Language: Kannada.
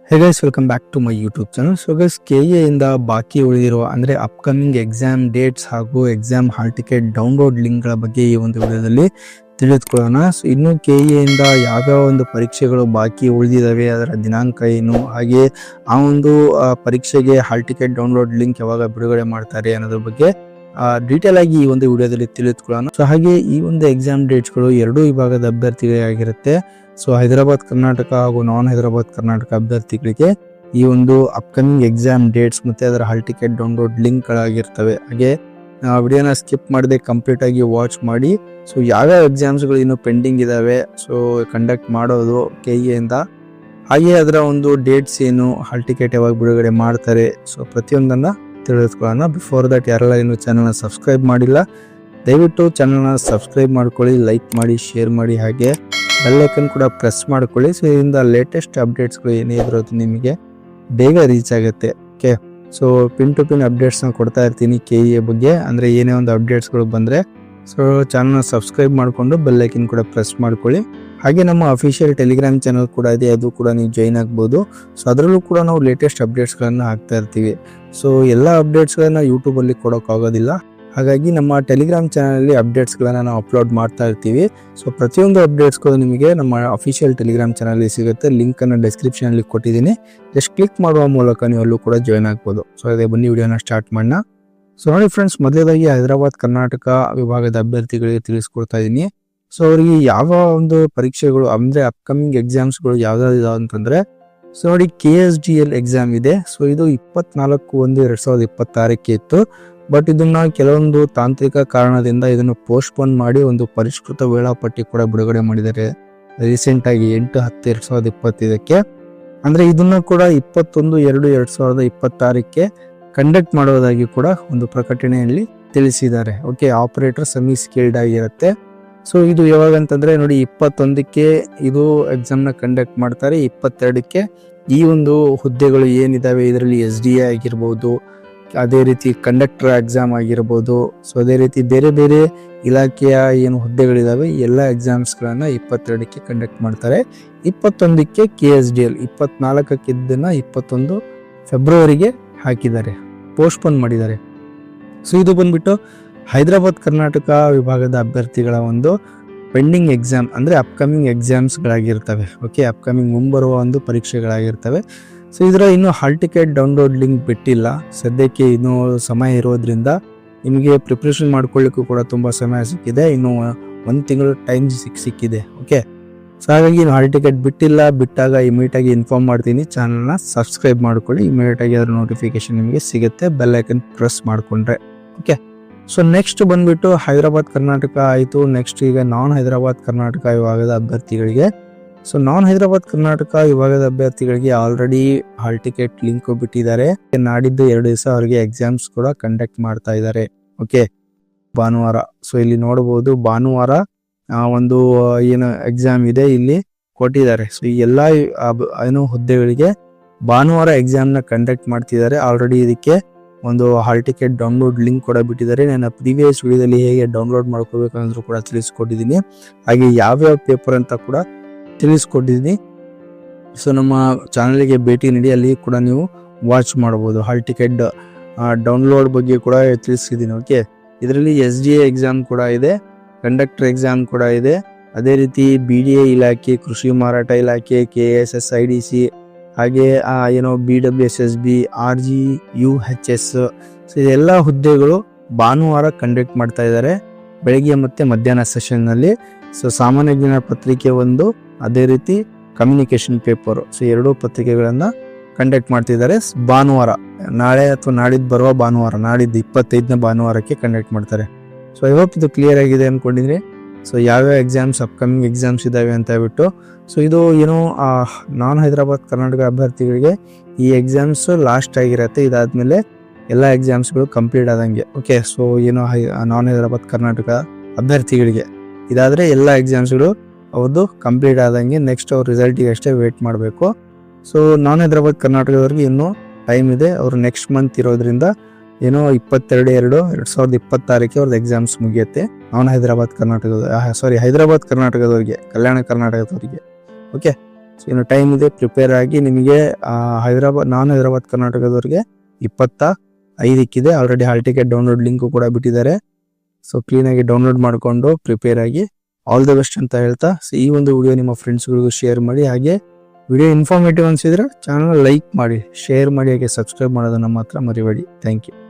Hey guys, welcome back to my YouTube channel. So guys, KA ಇಂದ ಬಾಕಿ ಉಳಿದಿರುವ ಅಂದರೆ ಅಪ್ಕಮಿಂಗ್ ಎಕ್ಸಾಮ್ ಡೇಟ್ಸ್ ಹಾಗೂ ಎಕ್ಸಾಮ್ ಹಾಲ್ ಟಿಕೆಟ್ ಡೌನ್ಲೋಡ್ ಲಿಂಕ್ಗಳ ಬಗ್ಗೆ ಈ ಒಂದು ವಿಡಿಯೋದಲ್ಲಿ ತಿಳಿದುಕೊಳ್ಳೋಣ. ಸೊ ಇನ್ನು KA ಇಂದ ಯಾವ್ಯಾವ ಒಂದು ಪರೀಕ್ಷೆಗಳು ಬಾಕಿ ಉಳಿದಿದ್ದಾವೆ, ಅದರ ದಿನಾಂಕ ಏನು, ಹಾಗೆ ಆ ಒಂದು ಪರೀಕ್ಷೆಗೆ ಹಾಲ್ ಟಿಕೆಟ್ ಡೌನ್ಲೋಡ್ ಲಿಂಕ್ ಯಾವಾಗ ಬಿಡುಗಡೆ ಮಾಡ್ತಾರೆ ಅನ್ನೋದ್ರ ಬಗ್ಗೆ ಡೀಟೇಲ್ ಆಗಿ ಈ ಒಂದು ವಿಡಿಯೋದಲ್ಲಿ ತಿಳಿದುಕೊಳ್ಳೋಣ. ಸೊ ಹಾಗೆ ಈ ಒಂದು ಎಕ್ಸಾಮ್ ಡೇಟ್ಸ್ಗಳು ಎರಡೂ ವಿಭಾಗದ ಅಭ್ಯರ್ಥಿಗಳಿಗಾಗಿರುತ್ತೆ. ಸೊ ಹೈದರಾಬಾದ್ ಕರ್ನಾಟಕ ಹಾಗೂ ನಾನ್ ಹೈದರಾಬಾದ್ ಕರ್ನಾಟಕ ಅಭ್ಯರ್ಥಿಗಳಿಗೆ ಈ ಒಂದು ಅಪ್ಕಮಿಂಗ್ ಎಕ್ಸಾಮ್ ಡೇಟ್ಸ್ ಮತ್ತೆ ಅದರ ಹಾಲ್ ಟಿಕೆಟ್ ಡೌನ್ಲೋಡ್ ಲಿಂಕ್ ಗಳಾಗಿರ್ತವೆ. ಹಾಗೆ ವಿಡಿಯೋನ ಸ್ಕಿಪ್ ಮಾಡದೆ ಕಂಪ್ಲೀಟ್ ಆಗಿ ವಾಚ್ ಮಾಡಿ. ಸೊ ಯಾವ್ಯಾವ ಎಕ್ಸಾಮ್ಸ್ಗಳು ಇನ್ನು ಪೆಂಡಿಂಗ್ ಇದಾವೆ, ಸೊ ಕಂಡಕ್ಟ್ ಮಾಡೋದು KA ಇಂದ, ಹಾಗೆ ಅದರ ಒಂದು ಡೇಟ್ಸ್ ಏನು, ಹಾಲ್ ಟಿಕೆಟ್ ಯಾವಾಗ ಬಿಡುಗಡೆ ಮಾಡ್ತಾರೆ, ಸೊ ಪ್ರತಿಯೊಂದನ್ನ ತಿಳಿದುಕೊಳ್ಳೋಣ. ಬಿಫೋರ್ ದಟ್ ಯಾರೆಲ್ಲ ಇನ್ನು ಚಾನಲ್ನ ಸಬ್ಸ್ಕ್ರೈಬ್ ಮಾಡಿಲ್ಲ, ದಯವಿಟ್ಟು ಚಾನಲ್ನ ಸಬ್ಸ್ಕ್ರೈಬ್ ಮಾಡ್ಕೊಳ್ಳಿ, ಲೈಕ್ ಮಾಡಿ, ಶೇರ್ ಮಾಡಿ, ಹಾಗೆ ಬೆಲ್ ಐಕನ್ ಕೂಡ ಪ್ರೆಸ್ ಮಾಡ್ಕೊಳ್ಳಿ. ಸೊ ಇದರಿಂದ ಲೇಟೆಸ್ಟ್ ಅಪ್ಡೇಟ್ಸ್ಗಳು ಏನೇ ಇದ್ರೂ ನಿಮಗೆ ಬೇಗ ರೀಚ್ ಆಗುತ್ತೆ. Okay, so pin to pin ಅಪ್ಡೇಟ್ಸ್ನ ಕೊಡ್ತಾ ಇರ್ತೀನಿ KA ಬಗ್ಗೆ. ಅಂದರೆ ಏನೇ ಒಂದು ಅಪ್ಡೇಟ್ಸ್ಗಳು ಬಂದರೆ ಸೊ ಚಾನಲ್ನ ಸಬ್ಸ್ಕ್ರೈಬ್ ಮಾಡಿಕೊಂಡು ಬೆಲ್ ಐಕನ್ ಕೂಡ ಪ್ರೆಸ್ ಮಾಡ್ಕೊಳ್ಳಿ. ಹಾಗೆ ನಮ್ಮ ಅಫಿಷಿಯಲ್ ಟೆಲಿಗ್ರಾಮ್ ಚಾನಲ್ ಕೂಡ ಇದೆ, ಅದು ಕೂಡ ನೀವು ಜಾಯಿನ್ ಆಗ್ಬೋದು. ಸೊ ಅದರಲ್ಲೂ ಕೂಡ ನಾವು ಲೇಟೆಸ್ಟ್ ಅಪ್ಡೇಟ್ಸ್ಗಳನ್ನು ಹಾಕ್ತಾ ಇರ್ತೀವಿ. ಸೊ ಎಲ್ಲ ಅಪ್ಡೇಟ್ಸ್ಗಳನ್ನ ಯೂಟ್ಯೂಬಲ್ಲಿ ಕೊಡೋಕ್ಕಾಗೋದಿಲ್ಲ, ಹಾಗಾಗಿ ನಮ್ಮ ಟೆಲಿಗ್ರಾಮ್ ಚಾನಲಲ್ಲಿ ಅಪ್ಡೇಟ್ಸ್ಗಳನ್ನು ನಾವು ಅಪ್ಲೋಡ್ ಮಾಡ್ತಾ ಇರ್ತೀವಿ. ಸೊ ಪ್ರತಿಯೊಂದು ಅಪ್ಡೇಟ್ಸ್ಗಳು ನಿಮಗೆ ನಮ್ಮ ಅಫಿಷಿಯಲ್ ಟೆಲಿಗ್ರಾಮ್ ಚಾನಲಲ್ಲಿ ಸಿಗುತ್ತೆ. ಲಿಂಕನ್ನು ಡಿಸ್ಕ್ರಿಪ್ಷನಲ್ಲಿ ಕೊಟ್ಟಿದ್ದೀನಿ, ಜಸ್ಟ್ ಕ್ಲಿಕ್ ಮಾಡುವ ಮೂಲಕ ನೀವು ಅಲ್ಲೂ ಕೂಡ ಜಾಯ್ನ್ ಆಗ್ಬೋದು. ಸೊ ಅದೇ ಬನ್ನಿ ವಿಡಿಯೋನ ಸ್ಟಾರ್ಟ್ ಮಾಡೋಣ. ಸೊ ನೋಡಿ ಫ್ರೆಂಡ್ಸ್, ಮೊದಲೇದಾಗಿ ಹೈದರಾಬಾದ್ ಕರ್ನಾಟಕ ವಿಭಾಗದ ಅಭ್ಯರ್ಥಿಗಳಿಗೆ ತಿಳಿಸ್ಕೊಡ್ತಾ ಇದ್ದೀನಿ. ಸೊ ಅವರಿಗೆ ಯಾವ ಒಂದು ಪರೀಕ್ಷೆಗಳು ಅಂದರೆ ಅಪ್ಕಮಿಂಗ್ ಎಕ್ಸಾಮ್ಸ್ಗಳು ಯಾವ್ದಾವ್ದು ಅಂತಂದರೆ, ಸೊ ನೋಡಿ KSDL ಎಕ್ಸಾಮ್ ಇದೆ. ಸೊ ಇದು 24/1/2026 ಇತ್ತು. ಬಟ್ ಇದನ್ನ ಕೆಲವೊಂದು ತಾಂತ್ರಿಕ ಕಾರಣದಿಂದ ಇದನ್ನು ಪೋಸ್ಟ್ಪೋನ್ ಮಾಡಿ ಒಂದು ಪರಿಷ್ಕೃತ ವೇಳಾಪಟ್ಟಿ ಕೂಡ ಬಿಡುಗಡೆ ಮಾಡಿದ್ದಾರೆ ರೀಸೆಂಟ್ ಆಗಿ 8/10/2025 ಅಂದ್ರೆ ಇದನ್ನ ಕೂಡ 21/2/2026 ಕಂಡಕ್ಟ್ ಮಾಡೋದಾಗಿ ಕೂಡ ಒಂದು ಪ್ರಕಟಣೆಯಲ್ಲಿ ತಿಳಿಸಿದ್ದಾರೆ. ಓಕೆ, ಆಪರೇಟರ್ ಸೆಮಿ ಸ್ಕಿಲ್ಡ್ ಆಗಿರುತ್ತೆ. ಸೊ ಇದು ಯಾವಾಗ ಅಂತಂದ್ರೆ ನೋಡಿ 21ಕ್ಕೆ ಇದು ಎಕ್ಸಾಮ್ನ ಕಂಡಕ್ಟ್ ಮಾಡ್ತಾರೆ, 22ಕ್ಕೆ ಈ ಒಂದು ಹುದ್ದೆಗಳು ಏನಿದಾವೆ ಇದರಲ್ಲಿ SDA ಆಗಿರ್ಬೋದು, ಅದೇ ರೀತಿ ಕಂಡಕ್ಟರ್ ಎಕ್ಸಾಮ್ ಆಗಿರ್ಬೋದು, ಸೊ ಅದೇ ರೀತಿ ಬೇರೆ ಬೇರೆ ಇಲಾಖೆಯ ಏನು ಹುದ್ದೆಗಳಿದಾವೆ ಎಲ್ಲ ಎಕ್ಸಾಮ್ಸ್ಗಳನ್ನ 22ಕ್ಕೆ ಕಂಡಕ್ಟ್ ಮಾಡ್ತಾರೆ. 21ಕ್ಕೆ KSDL, 24ಕ್ಕೆ ಇದನ್ನ 21 ಫೆಬ್ರವರಿಗೆ ಹಾಕಿದ್ದಾರೆ, ಪೋಸ್ಟ್ಪೋನ್ ಮಾಡಿದ್ದಾರೆ. ಸೊ ಇದು ಬಂದ್ಬಿಟ್ಟು ಹೈದರಾಬಾದ್ ಕರ್ನಾಟಕ ವಿಭಾಗದ ಅಭ್ಯರ್ಥಿಗಳ ಒಂದು ಪೆಂಡಿಂಗ್ ಎಕ್ಸಾಮ್ ಅಂದರೆ ಅಪ್ಕಮಿಂಗ್ ಎಕ್ಸಾಮ್ಸ್ಗಳಾಗಿರ್ತವೆ. ಓಕೆ, ಅಪ್ಕಮಿಂಗ್ ಮುಂಬರುವ ಒಂದು ಪರೀಕ್ಷೆಗಳಾಗಿರ್ತವೆ. ಸೊ ಇದರ ಇನ್ನು ಹಾಲ್ ಟಿಕೆಟ್ ಡೌನ್ಲೋಡ್ ಲಿಂಕ್ ಬಿಟ್ಟಿಲ್ಲ ಸದ್ಯಕ್ಕೆ, ಇನ್ನೂ ಸಮಯ ಇರೋದ್ರಿಂದ ನಿಮಗೆ ಪ್ರಿಪ್ರೇಷನ್ ಮಾಡ್ಕೊಳ್ಳಿಕ್ಕೂ ಕೂಡ ತುಂಬ ಸಮಯ ಸಿಕ್ಕಿದೆ, ಇನ್ನು 1 ತಿಂಗಳು ಟೈಮ್ ಸಿಕ್ಕಿದೆ. ಓಕೆ, ಸೊ ಹಾಗಾಗಿ ಹಾಲ್ ಟಿಕೆಟ್ ಬಿಟ್ಟಿಲ್ಲ, ಬಿಟ್ಟಾಗ ಇಮಿಡಿಯೇಟಾಗಿ ಇನ್ಫಾರ್ಮ್ ಮಾಡ್ತೀನಿ. ಚಾನಲ್ನ ಸಬ್ಸ್ಕ್ರೈಬ್ ಮಾಡ್ಕೊಳ್ಳಿ, ಇಮಿಡಿಯೇಟಾಗಿ ಅದರ ನೋಟಿಫಿಕೇಶನ್ ನಿಮಗೆ ಸಿಗುತ್ತೆ, ಬೆಲ್ ಐಕನ್ ಪ್ರೆಸ್ ಮಾಡಿಕೊಂಡ್ರೆ. ಓಕೆ, ಸೊ ನೆಕ್ಸ್ಟ್ ಬಂದ್ಬಿಟ್ಟು ಹೈದರಾಬಾದ್ ಕರ್ನಾಟಕ ಆಯಿತು. ನೆಕ್ಸ್ಟ್ ಈಗ ನಾನ್ ಹೈದರಾಬಾದ್ ಕರ್ನಾಟಕ ವಿಭಾಗದ ಅಭ್ಯರ್ಥಿಗಳಿಗೆ, ಸೊ ನಾನ್ ಹೈದರಾಬಾದ್ ಕರ್ನಾಟಕ ವಿಭಾಗದ ಅಭ್ಯರ್ಥಿಗಳಿಗೆ ಆಲ್ರೆಡಿ ಹಾಲ್ ಟಿಕೆಟ್ ಲಿಂಕ್ ಬಿಟ್ಟಿದ್ದಾರೆ. ನಾಡಿದ್ದು 2 ದಿವಸ ಅವರಿಗೆ ಎಕ್ಸಾಮ್ಸ್ ಕೂಡ ಕಂಡಕ್ಟ್ ಮಾಡ್ತಾ ಇದ್ದಾರೆ. ಓಕೆ, ಭಾನುವಾರ. ಸೊ ಇಲ್ಲಿ ನೋಡಬಹುದು ಭಾನುವಾರ ಒಂದು ಏನು ಎಕ್ಸಾಮ್ ಇದೆ ಇಲ್ಲಿ ಕೊಟ್ಟಿದ್ದಾರೆ. ಸೊ ಈ ಎಲ್ಲ ಏನು ಹುದ್ದೆಗಳಿಗೆ ಭಾನುವಾರ ಎಕ್ಸಾಮ್ನ ಕಂಡಕ್ಟ್ ಮಾಡ್ತಿದ್ದಾರೆ. ಆಲ್ರೆಡಿ ಇದಕ್ಕೆ ಒಂದು ಹಾಲ್ ಟಿಕೆಟ್ ಡೌನ್ಲೋಡ್ ಲಿಂಕ್ ಕೂಡ ಬಿಟ್ಟಿದ್ದಾರೆ. ನಾನು ಪ್ರೀವಿಯಸ್ ವಿಡಿಯೋದಲ್ಲಿ ಹೇಗೆ ಡೌನ್ಲೋಡ್ ಮಾಡ್ಕೋಬೇಕು ಅನ್ನೋದು ಕೂಡ ತಿಳಿಸ್ಕೊಟ್ಟಿದ್ದೀನಿ, ಹಾಗೆ ಯಾವ್ಯಾವ ಪೇಪರ್ ಅಂತ ಕೂಡ ತಿಳಿಸ್ಕೊಟ್ಟಿದ್ದೀನಿ. ಸೊ ನಮ್ಮ ಚಾನಲ್ಗೆ ಭೇಟಿ ನೀಡಿ, ಅಲ್ಲಿ ಕೂಡ ನೀವು ವಾಚ್ ಮಾಡ್ಬೋದು. ಹಾಲ್ ಟಿಕೆಟ್ ಡೌನ್ಲೋಡ್ ಬಗ್ಗೆ ಕೂಡ ತಿಳಿಸಿದ್ದೀನಿ. ಓಕೆ, ಇದರಲ್ಲಿ SDA ಎಕ್ಸಾಮ್ ಕೂಡ ಇದೆ, ಕಂಡಕ್ಟರ್ ಎಕ್ಸಾಮ್ ಕೂಡ ಇದೆ, ಅದೇ ರೀತಿ BDA ಇಲಾಖೆ, ಕೃಷಿ ಮಾರಾಟ ಇಲಾಖೆ, KSS IDC, ಹಾಗೆ ಏನೋ BWSSB, RGUHS. ಸೊ ಇದೆಲ್ಲ ಹುದ್ದೆಗಳು ಭಾನುವಾರ ಕಂಡಕ್ಟ್ ಮಾಡ್ತಾ ಇದ್ದಾರೆ, ಬೆಳಗ್ಗೆ ಮತ್ತೆ ಮಧ್ಯಾಹ್ನ ಸೆಷನ್ನಲ್ಲಿ. ಸೊ ಸಾಮಾನ್ಯ ಜ್ಞಾನ ಪತ್ರಿಕೆ ಒಂದು, ಅದೇ ರೀತಿ ಕಮ್ಯುನಿಕೇಶನ್ ಪೇಪರ್, ಸೊ 2 ಪತ್ರಿಕೆಗಳನ್ನ ಕಂಡಕ್ಟ್ ಮಾಡ್ತಿದ್ದಾರೆ ಭಾನುವಾರ. ನಾಳೆ ಅಥವಾ ನಾಡಿದ್ದು ಬರುವ ಭಾನುವಾರ, ನಾಡಿದ್ದು 25ನೇ ಭಾನುವಾರಕ್ಕೆ ಕಂಡಕ್ಟ್ ಮಾಡ್ತಾರೆ. ಸೊ ಐ ಹೋಪ್ ಇದು ಕ್ಲಿಯರ್ ಆಗಿದೆ ಅನ್ಕೊಂಡಿದ್ರೆ. ಸೊ ಯಾವ್ಯಾವ ಎಕ್ಸಾಮ್ಸ್ ಅಪ್ಕಮಿಂಗ್ ಎಕ್ಸಾಮ್ಸ್ ಇದಾವೆ ಅಂತ ಹೇಳ್ಬಿಟ್ಟು, ಸೊ ಇದು ಏನೋ ನಾನ್ ಹೈದರಾಬಾದ್ ಕರ್ನಾಟಕ ಅಭ್ಯರ್ಥಿಗಳಿಗೆ ಈ ಎಕ್ಸಾಮ್ಸ್ ಲಾಸ್ಟ್ ಆಗಿರತ್ತೆ. ಇದಾದ್ಮೇಲೆ ಎಲ್ಲ ಎಕ್ಸಾಮ್ಸ್ಗಳು ಕಂಪ್ಲೀಟ್ ಆದಂಗೆ. ಓಕೆ, ಸೊ ಏನೋ ನಾನ್ ಹೈದರಾಬಾದ್ ಕರ್ನಾಟಕ ಅಭ್ಯರ್ಥಿಗಳಿಗೆ ಇದಾದ್ರೆ ಎಲ್ಲ ಎಕ್ಸಾಮ್ಸ್ಗಳು ಅವ್ರದ್ದು ಕಂಪ್ಲೀಟ್ ಆದಂಗೆ, ನೆಕ್ಸ್ಟ್ ಅವ್ರ ರಿಸಲ್ಟಿಗೆ ಅಷ್ಟೇ ವೇಟ್ ಮಾಡಬೇಕು. ಸೊ ನಾನ್ ಹೈದರಾಬಾದ್ ಕರ್ನಾಟಕದವ್ರಿಗೆ ಇನ್ನೂ ಟೈಮ್ ಇದೆ, ಅವರು ನೆಕ್ಸ್ಟ್ ಮಂತ್ ಇರೋದ್ರಿಂದ ಏನೋ 22/2/2026 ಅವ್ರದ್ದು ಎಕ್ಸಾಮ್ಸ್ ಮುಗಿಯುತ್ತೆ. ನಾನ್ ಹೈದರಾಬಾದ್ ಕರ್ನಾಟಕದ ಹೈದರಾಬಾದ್ ಕರ್ನಾಟಕದವ್ರಿಗೆ, ಕಲ್ಯಾಣ ಕರ್ನಾಟಕದವರಿಗೆ. ಓಕೆ, ಸೊ ಇನ್ನು ಟೈಮ್ ಇದೆ, ಪ್ರಿಪೇರ್ ಆಗಿ. ನಿಮಗೆ ನಾನ್ ಹೈದರಾಬಾದ್ ಕರ್ನಾಟಕದವ್ರಿಗೆ 25 already hall ticket download link ಕೂಡ ಬಿಟ್ಟಿದ್ದಾರೆ. ಸೊ ಕ್ಲೀನ್ ಆಗಿ ಡೌನ್ಲೋಡ್ ಮಾಡಿಕೊಂಡು ಪ್ರಿಪೇರ್ ಆಗಿ. ಆಲ್ ದ ಬೆಸ್ಟ್ ಅಂತ ಹೇಳ್ತಾ, ಸೊ ಈ ಒಂದು ವಿಡಿಯೋ ನಿಮ್ಮ ಫ್ರೆಂಡ್ಸ್ಗಳಿಗೂ ಶೇರ್ ಮಾಡಿ. ಹಾಗೆ ವಿಡಿಯೋ ಇನ್ಫಾರ್ಮೇಟಿವ್ ಅನ್ಸಿದ್ರೆ ಚಾನಲ್ ಲೈಕ್ ಮಾಡಿ, ಶೇರ್ ಮಾಡಿ, ಹಾಗೆ ಸಬ್ಸ್ಕ್ರೈಬ್ ಮಾಡೋದನ್ನ ಮಾತ್ರ ಮರಿಬೇಡಿ. Thank you.